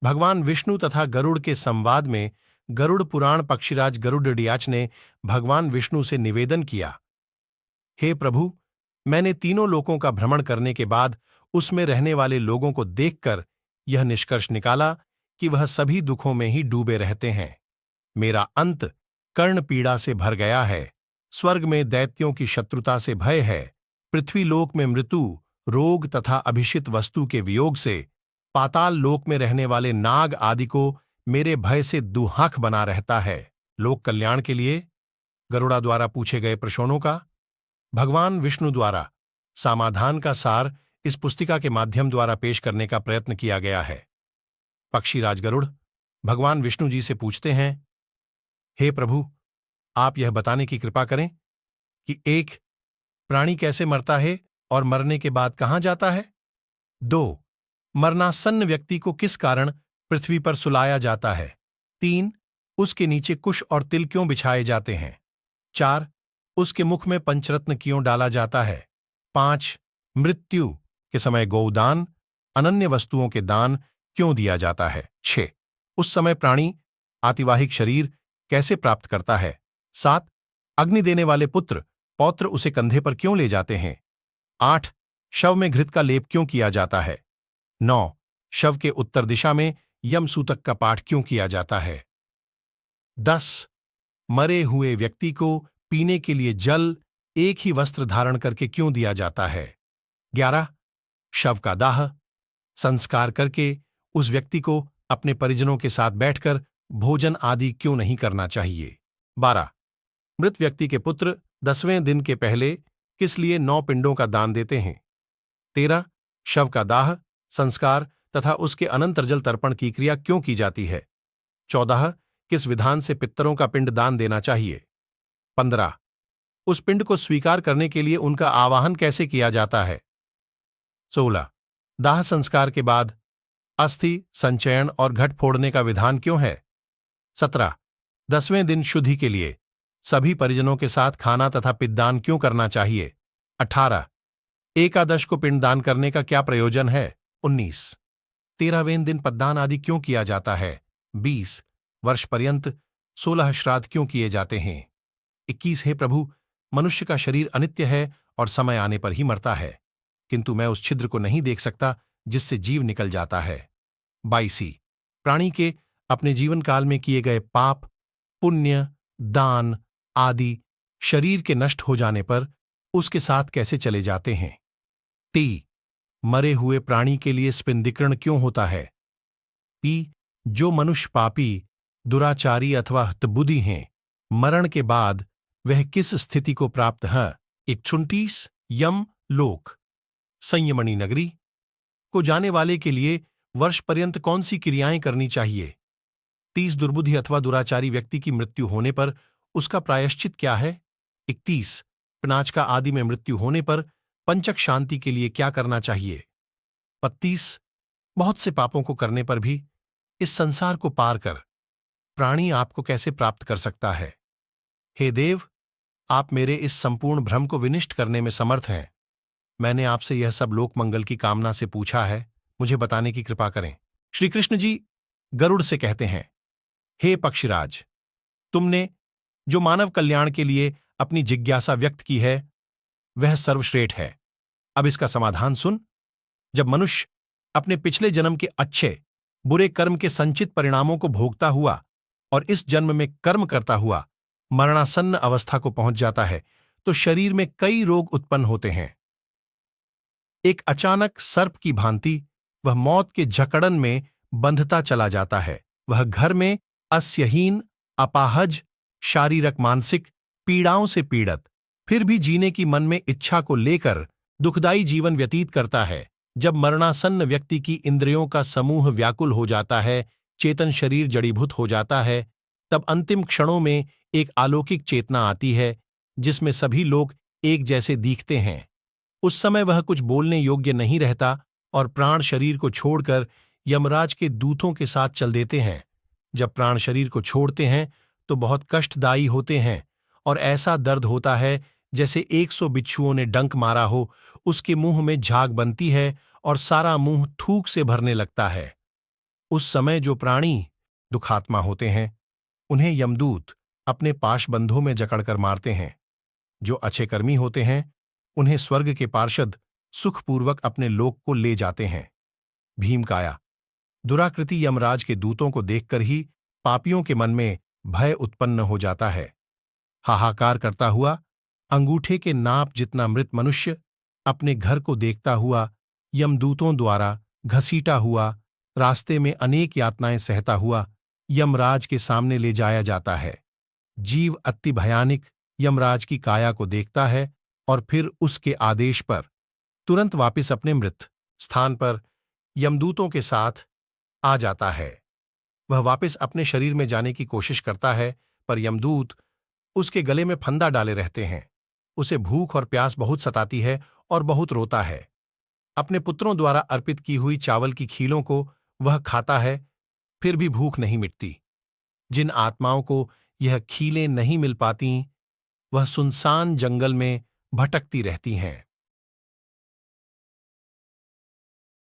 भगवान विष्णु तथा गरुड़ के संवाद में गरुड़ पुराण पक्षीराज गरुड़ियाच ने भगवान विष्णु से निवेदन किया, हे प्रभु, मैंने तीनों लोकों का भ्रमण करने के बाद उसमें रहने वाले लोगों को देखकर यह निष्कर्ष निकाला कि वह सभी दुखों में ही डूबे रहते हैं। मेरा अंत कर्ण पीड़ा से भर गया है। स्वर्ग में दैत्यों की शत्रुता से भय है। पृथ्वीलोक में मृत्यु, रोग तथा अभिषित वस्तु के वियोग से, पाताल लोक में रहने वाले नाग आदि को मेरे भय से दुहांख बना रहता है। लोक कल्याण के लिए गरुड़ा द्वारा पूछे गए प्रश्नों का भगवान विष्णु द्वारा समाधान का सार इस पुस्तिका के माध्यम द्वारा पेश करने का प्रयत्न किया गया है। पक्षीराज गरुड़ भगवान विष्णु जी से पूछते हैं, हे प्रभु, आप यह बताने की कृपा करें कि एक, प्राणी कैसे मरता है और मरने के बाद कहां जाता है? 2, मरणासन्न व्यक्ति को किस कारण पृथ्वी पर सुलाया जाता है? 3, उसके नीचे कुश और तिल क्यों बिछाए जाते हैं? 4, उसके मुख में पंचरत्न क्यों डाला जाता है? 5, मृत्यु के समय गौदान, अनन्य वस्तुओं के दान क्यों दिया जाता है? 6, उस समय प्राणी आतिवाहिक शरीर कैसे प्राप्त करता है? 7, अग्नि देने वाले पुत्र पौत्र उसे कंधे पर क्यों ले जाते हैं? 8, शव में घृत का लेप क्यों किया जाता है? 9, शव के उत्तर दिशा में यमसूतक का पाठ क्यों किया जाता है? 10, मरे हुए व्यक्ति को पीने के लिए जल एक ही वस्त्र धारण करके क्यों दिया जाता है? 11, शव का दाह संस्कार करके उस व्यक्ति को अपने परिजनों के साथ बैठकर भोजन आदि क्यों नहीं करना चाहिए? 12, मृत व्यक्ति के पुत्र 10वें दिन के पहले किस लिए 9 पिंडों का दान देते हैं? 13, शव का दाह संस्कार तथा उसके अनंतर जल तर्पण की क्रिया क्यों की जाती है? 14, किस विधान से पितरों का पिंड दान देना चाहिए? 15, उस पिंड को स्वीकार करने के लिए उनका आवाहन कैसे किया जाता है? 16, दाह संस्कार के बाद अस्थि संचयन और घट फोड़ने का विधान क्यों है? 17, 10वें दिन शुद्धि के लिए सभी परिजनों के साथ खाना तथा पिंडदान क्यों करना चाहिए? 18, एकादश को पिंडदान करने का क्या प्रयोजन है? 19, 13वें दिन पद्दान आदि क्यों किया जाता है? 20, वर्ष पर्यंत 16 श्राद्ध क्यों किए जाते हैं? 21, हे प्रभु, मनुष्य का शरीर अनित्य है और समय आने पर ही मरता है, किंतु मैं उस छिद्र को नहीं देख सकता जिससे जीव निकल जाता है। 22, प्राणी के अपने जीवन काल में किए गए पाप, पुण्य, दान आदि शरीर के नष्ट हो जाने पर उसके साथ कैसे चले जाते हैं? 23, मरे हुए प्राणी के लिए स्पिंदीकरण क्यों होता है? पी, जो मनुष्य पापी, दुराचारी अथवा हतबुद्धि हैं, मरण के बाद वह किस स्थिति को प्राप्त है? 29, यम लोक संयमणी नगरी को जाने वाले के लिए वर्ष पर्यंत कौन सी क्रियाएं करनी चाहिए? 30, दुर्बुद्धि अथवा दुराचारी व्यक्ति की मृत्यु होने पर उसका प्रायश्चित क्या है? 31, पिनाचका आदि में मृत्यु होने पर पंचक शांति के लिए क्या करना चाहिए? 32, बहुत से पापों को करने पर भी इस संसार को पार कर प्राणी आपको कैसे प्राप्त कर सकता है? हे देव, आप मेरे इस संपूर्ण भ्रम को विनिष्ट करने में समर्थ हैं। मैंने आपसे यह सब लोक मंगल की कामना से पूछा है, मुझे बताने की कृपा करें। श्री कृष्ण जी गरुड़ से कहते हैं, हे पक्षीराज, तुमने जो मानव कल्याण के लिए अपनी जिज्ञासा व्यक्त की है वह सर्वश्रेष्ठ है। अब इसका समाधान सुन। जब मनुष्य अपने पिछले जन्म के अच्छे बुरे कर्म के संचित परिणामों को भोगता हुआ और इस जन्म में कर्म करता हुआ मरणासन्न अवस्था को पहुंच जाता है तो शरीर में कई रोग उत्पन्न होते हैं। एक अचानक सर्प की भांति वह मौत के जकड़न में बंधता चला जाता है। वह घर में अस्यहीन, अपाहज, शारीरिक मानसिक पीड़ाओं से पीड़ित, फिर भी जीने की मन में इच्छा को लेकर दुखदायी जीवन व्यतीत करता है। जब मरणासन्न व्यक्ति की इंद्रियों का समूह व्याकुल हो जाता है, चेतन शरीर जड़ीभूत हो जाता है, तब अंतिम क्षणों में एक अलौकिक चेतना आती है जिसमें सभी लोग एक जैसे दिखते हैं। उस समय वह कुछ बोलने योग्य नहीं रहता और प्राण शरीर को छोड़कर यमराज के दूतों के साथ चल देते हैं। जब प्राण शरीर को छोड़ते हैं तो बहुत कष्टदायी होते हैं और ऐसा दर्द होता है जैसे 100 बिच्छुओं ने डंक मारा हो। उसके मुंह में झाग बनती है और सारा मुंह थूक से भरने लगता है। उस समय जो प्राणी दुखात्मा होते हैं उन्हें यमदूत अपने पाशबंधों में जकड़कर मारते हैं। जो अच्छे कर्मी होते हैं उन्हें स्वर्ग के पार्षद सुखपूर्वक अपने लोक को ले जाते हैं। भीमकाया। दुराकृति यमराज के दूतों को देखकर ही पापियों के मन में भय उत्पन्न हो जाता है। हाहाकार करता हुआ अंगूठे के नाप जितना मृत मनुष्य अपने घर को देखता हुआ यमदूतों द्वारा घसीटा हुआ रास्ते में अनेक यातनाएं सहता हुआ यमराज के सामने ले जाया जाता है। जीव अति भयानक यमराज की काया को देखता है और फिर उसके आदेश पर तुरंत वापस अपने मृत स्थान पर यमदूतों के साथ आ जाता है। वह वापस अपने शरीर में जाने की कोशिश करता है, पर यमदूत उसके गले में फंदा डाले रहते हैं। उसे भूख और प्यास बहुत सताती है और बहुत रोता है। अपने पुत्रों द्वारा अर्पित की हुई चावल की खीलों को वह खाता है, फिर भी भूख नहीं मिटती। जिन आत्माओं को यह खीलें नहीं मिल पातीं, वह सुनसान जंगल में भटकती रहती हैं।